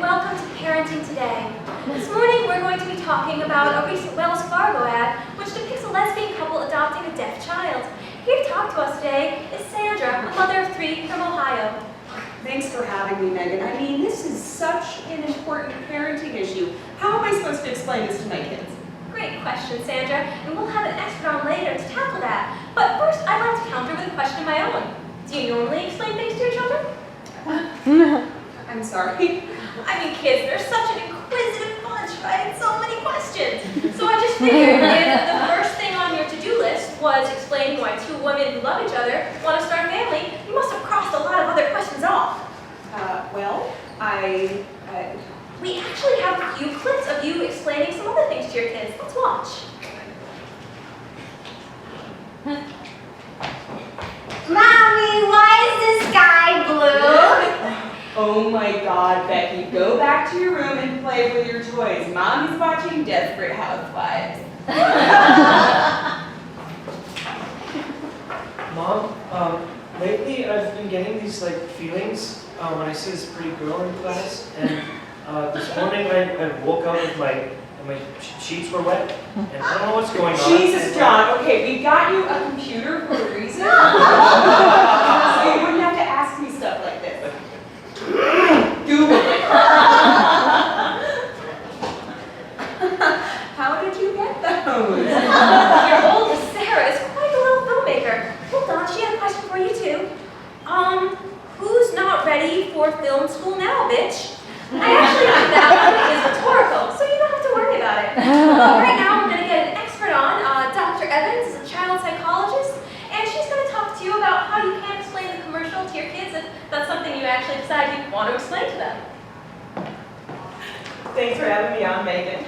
welcome to Parenting Today. This morning we're going to be talking about a recent Wells Fargo ad which depicts a lesbian couple adopting a deaf child. Here to talk to us today is Sandra, a mother of 3 from Ohio. Thanks for having me, Megan. I mean, this is such an important parenting issue. How am I supposed to explain this to my kids? Great question, Sandra, and we'll have an expert on later to tackle that. But first, I'd like to counter with a question of my own. Do you normally explain things to your children? I'm sorry. I mean, kids, they're such an inquisitive bunch, right? So many questions. So I just figured if the first thing on your to-do list was explaining why 2 women who love each other want to start a family, you must have crossed a lot of other questions off. We actually have a few clips of you explaining some other things to your kids. Let's watch. Mommy, why is the sky blue? Oh my God, Becky, go back to your room and play with your toys. Mommy's watching Desperate Housewives. Mom, lately I've been getting these feelings when I see this pretty girl in class, and this morning I woke up with my sheets were wet, and I don't know what's going on. Jesus, John, okay, we got you a computer for a reason. So you wouldn't have to ask me stuff like this. Google it. How did you get those? Your oldest, Sarah, is quite a little filmmaker. Hold on, she had a question for you too. Who's not ready for film school now, bitch? I actually think that one is rhetorical, so you don't have to worry about it. Right now, we're going to get an expert on. Dr. Evans is a child psychologist, and she's going to talk to you about how you can explain the commercial to your kids if that's something you actually decide you want to explain to them. Thanks for having me on, Megan.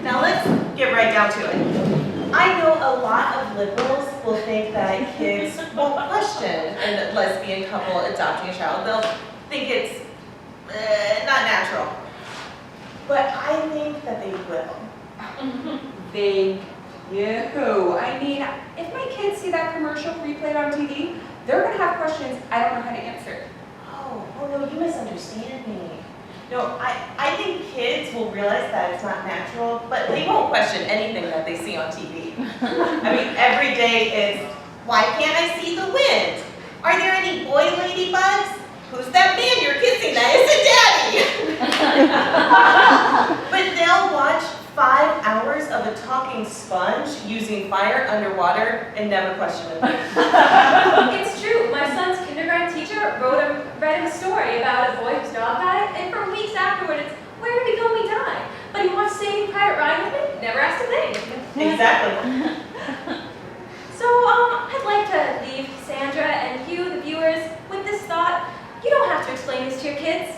Now let's get right down to it. I know a lot of liberals will think that kids won't question a lesbian couple adopting a child. They'll think it's not natural. But I think that they will. Thank you. I mean, if my kids see that commercial replayed on TV, they're going to have questions I don't know how to answer. Oh no, you misunderstand me. No, I think kids will realize that it's not natural, but they won't question anything that they see on TV. I mean, every day is, why can't I see the wind? Are there any boy ladybugs? Who's that man you're kissing? That isn't Daddy! But they'll watch 5 hours of a talking sponge using fire underwater and never question it. It's true. My son's kindergarten teacher read him a story about a boy whose dog died, and for weeks afterward it's, where did we go when we die? But he watched Saving Private Ryan with me, never asked a thing. Exactly. So, I'd like to leave Sandra and you, the viewers, with this thought. You don't have to explain this to your kids.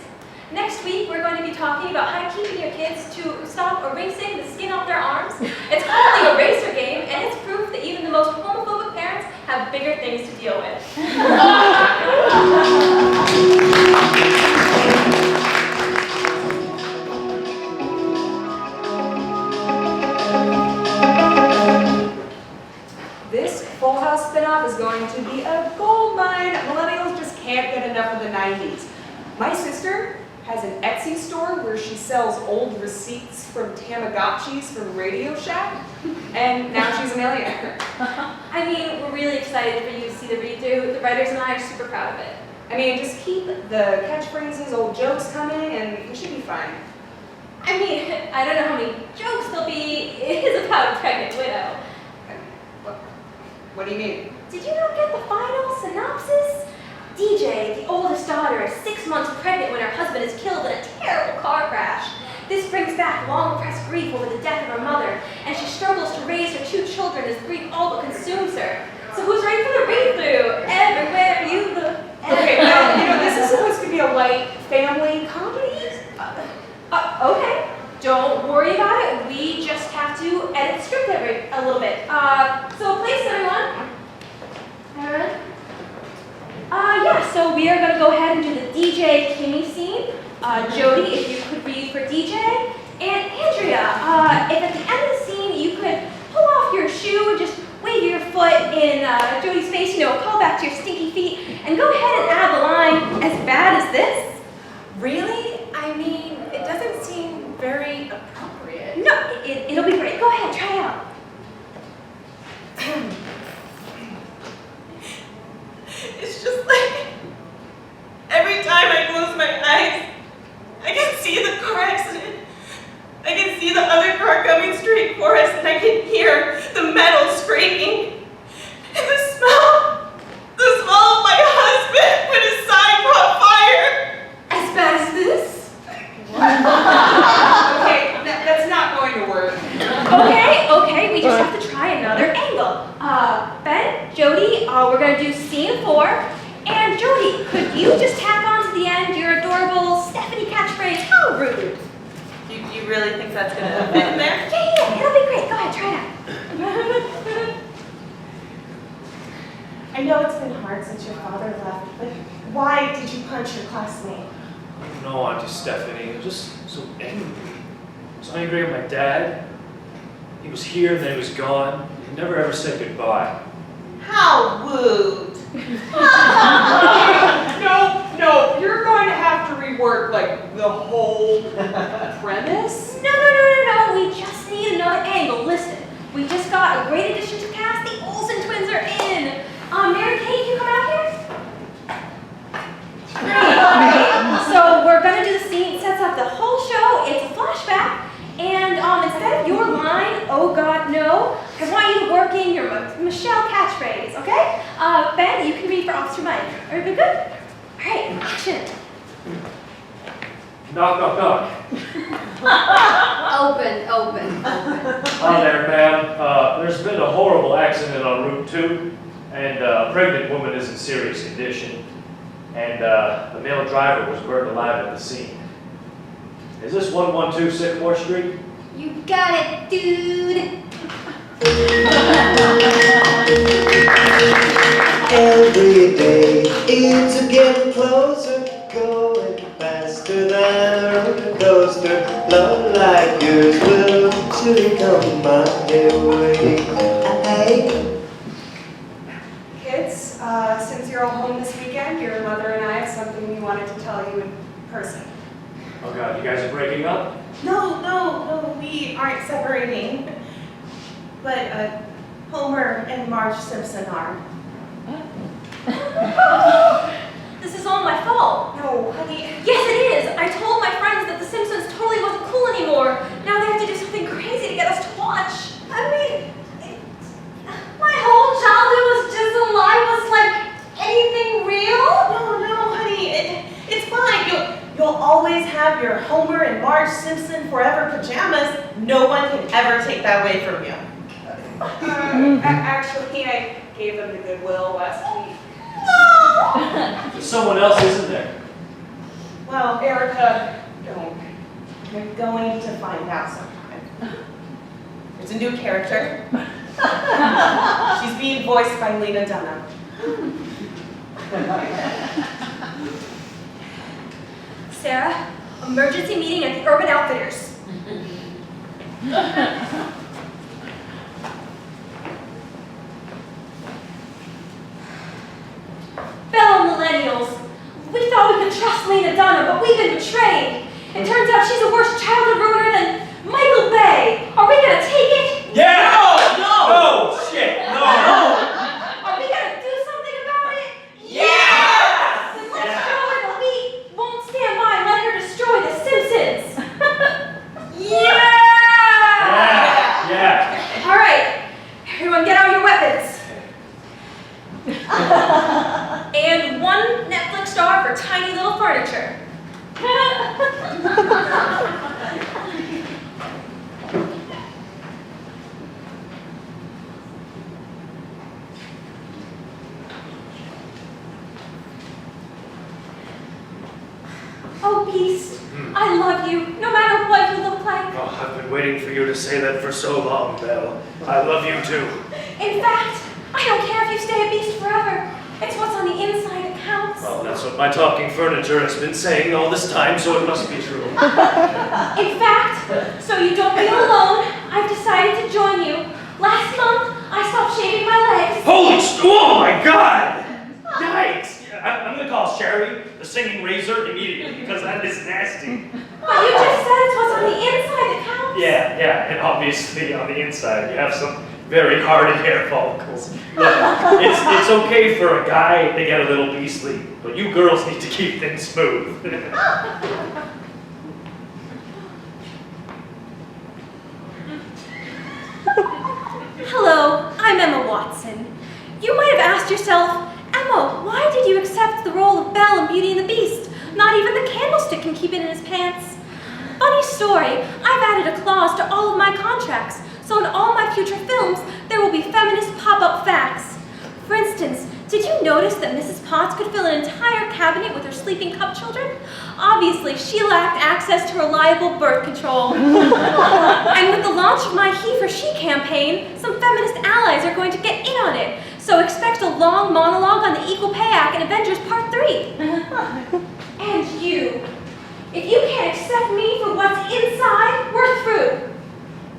Next week, we're going to be talking about how keeping your kids to stop erasing the skin off their arms. It's called the eraser game, and it's proof that even the most homophobic parents have bigger things to deal with. This Full House spinoff is going to be a gold mine. Millennials just can't get enough of the 90s. My sister has an Etsy store where she sells old receipts from Tamagotchis from Radio Shack, and now she's a millionaire. I mean, we're really excited for you to see the redo. The writers and I are super proud of it. I mean, just keep the catchphrases, old jokes coming, and you should be fine. I mean, I don't know how many jokes there'll be. It is about a pregnant widow. What do you mean? Did you not get the final synopsis? DJ, the oldest daughter, is 6 months pregnant when her husband is killed in a terrible car crash. This brings back long-repressed grief over the death of her mother, and she struggles to raise her 2 children as grief all but consumes her. So who's ready for the read-through? Everywhere you look. Okay, well, this is supposed to be a light family comedy. Okay, don't worry about it. We just have to edit the script a little bit. So place, everyone. Everyone? So we are going to go ahead and do the DJ Kimmy scene. Jody, if you could read for DJ. And Andrea, if at the end of the scene you could pull off your shoe and just wave your foot in Jody's face, call back to your stinky feet, and go ahead and add the line, as bad as this. Really? I mean, it see the car accident. I can see the other car coming straight for us, and I can hear the metal scraping. And the smell of my husband when his side caught fire. As bad as this? Okay, that's not going to work. Okay, we just have to try another angle. Ben, Jody, we're gonna do scene 4. And Jody, could you just tack on to the end your adorable Stephanie catchphrase, how rude? You really think that's gonna fit in there? Yeah, it'll be great. Go ahead, try it out. I know it's been hard since your father left, but why did you punch your classmate? No, Auntie Stephanie, I'm just so angry. So angry at my dad. He was here and then he was gone. He never ever said goodbye. How rude. No, you're going to have to rework like the whole premise. No, we just need another angle. Listen, we just got a great addition to cast. The Olsen twins are in. Mary Kate, you come out here? Great. So we're gonna do the scene, sets up the whole show. It's a flashback. And instead of your line, oh God, no, I want you to work in your Michelle catchphrase, okay? Ben, you can read for Officer Mike. Everybody good? All right, action. Knock, knock, knock. Open. Hi there, ma'am. There's been a horrible accident on Route 2, and a pregnant woman is in serious condition. And the male driver was burned alive at the scene. Is this 112 Sycamore Street? You got it, dude. Every day it's getting closer, going faster than a roller coaster. Love like yours will surely come my way. Kids, since you're all home this weekend, your mother and I have something we wanted to tell you in person. Oh God, you guys are breaking up? No, we aren't separating. But Homer and Marge Simpson are. This is all my fault. No, honey. Yes, it is. I told my friends that The Simpsons totally wasn't cool anymore. Now they have to do something crazy to get us to watch. I mean, my whole childhood was just a lie. Was like anything real? No, honey, it's fine. You'll always have your Homer and Marge Simpson forever pajamas. No one can ever take that away from you. Actually, I gave them to Goodwill last week. There's someone else, isn't there? Well, Erica, don't. you're going to find out sometime. There's a new character. She's being voiced by Lena Dunham. Sarah, emergency meeting at the Urban Outfitters. Fellow millennials, we thought we could trust Lena Dunham, but we've been betrayed. It turns out she's a worse childhood ruiner than Michael Bay. Are we gonna take it? Yeah! No! Shit, no! Are we gonna do something about it? Yeah! Then let's show her that we won't stand by and let her destroy The Simpsons. Yeah! All right, everyone get out your weapons. And one Netflix star for tiny little furniture. Oh, Beast, I love you, no matter what you look like. Oh, I've been waiting for you to say that for so long, Belle. I love you too. In fact, I don't care if you stay a Beast forever. It's what's on the inside that counts. Well, that's what my talking furniture has been saying all this time, so it must be true. In fact, so you don't feel alone, I've decided to join you. Last month, I stopped shaving my legs. Oh my God! Yikes! I'm gonna call Sherry, the singing razor, immediately, because that is nasty. But you just said it's what's on the inside that counts. Yeah, and obviously on the inside you have some very hard hair follicles. Look, it's okay for a guy to get a little beastly, but you girls need to keep things smooth. Emma Watson. You might have asked yourself, Emma, why did you accept the role of Belle in Beauty and the Beast? Not even the candlestick can keep it in his pants. Funny story, I've added a clause to all of my contracts, so in all my future films, there will be feminist pop-up facts. For instance, did you notice that Mrs. Potts could fill an entire cabinet with her sleeping cup children? Obviously, she lacked access to reliable birth control. And with the launch of my He for She campaign, some feminist allies are going to get in on it. So expect a long monologue on the Equal Pay Act and Avengers Part 3. And you, if you can't accept me for what's inside, we're through.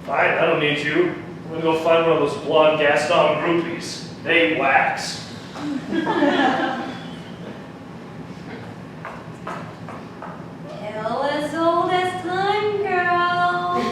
Fine, I don't need you. I'm gonna go find one of those blonde Gaston groupies. They wax. Hell as old as time, girl.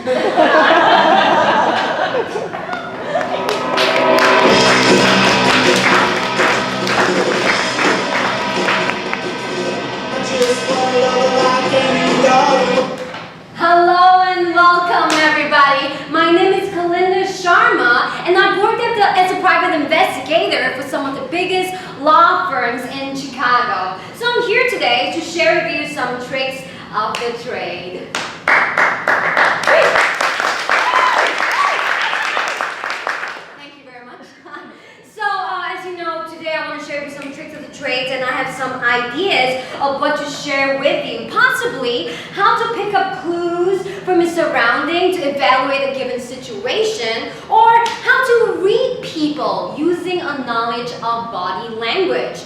Hello and welcome, everybody. My name is Kalinda Sharma, and I've worked as a private investigator for some of the biggest law firms in Chicago. So I'm here today to share with you some tricks of the trade. Thank you very much. So, as you know, today I want to share with you some tricks of the trade, and I have some ideas of what to share with you. Possibly how to pick up clues from your surrounding to evaluate a given situation, or how to read people using a knowledge of body language.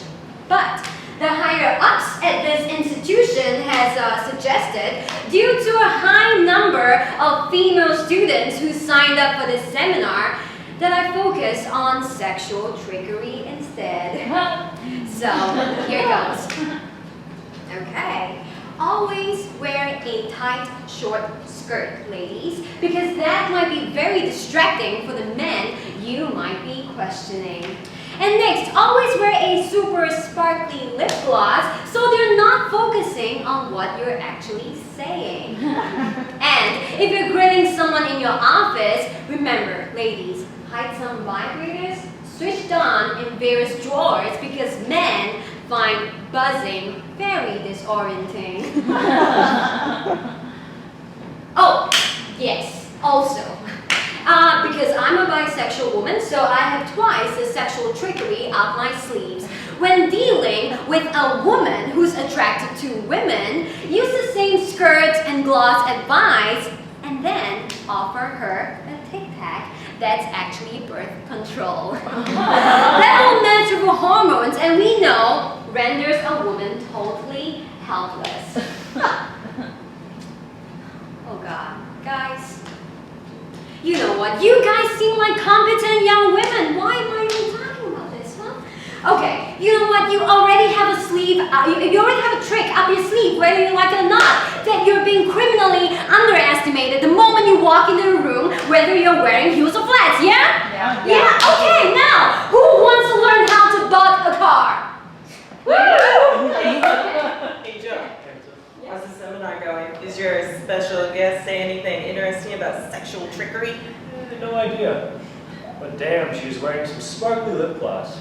But the higher-ups at this institution has suggested, due to a high number of female students who signed up for this seminar, that I focus on sexual trickery instead. So, here goes. Okay. Always wear a tight, short skirt, ladies, because that might be very distracting for the men you might be questioning. And next, always wear a super sparkly lip gloss so they're not focusing on what you're actually saying. And if you're grilling someone in your office, remember, ladies, hide some vibrators switched on in various drawers because men find buzzing very disorienting. Oh, yes, also. Because I'm a bisexual woman, so I have twice the sexual trickery up my sleeves. When dealing with a woman who's attracted to women, use the same skirt and gloss advice, and then offer her a Tic Tac that's actually birth control. That will match with hormones, and we know renders a woman totally helpless. Oh God, guys. You know what? You guys seem like competent young women. Why am I even talking about this, huh? Okay, you know what? You already have a sleeve, you already have a trick up your sleeve, whether you like it or not, that you're being criminally underestimated the moment you walk into the room, whether you're wearing heels or flats, yeah? Yeah, okay, now, who wants to learn how to bug a car? Hey Joe, how's the seminar going? Is your special guest say anything interesting about sexual trickery? No idea. But damn, she's wearing some sparkly lip gloss.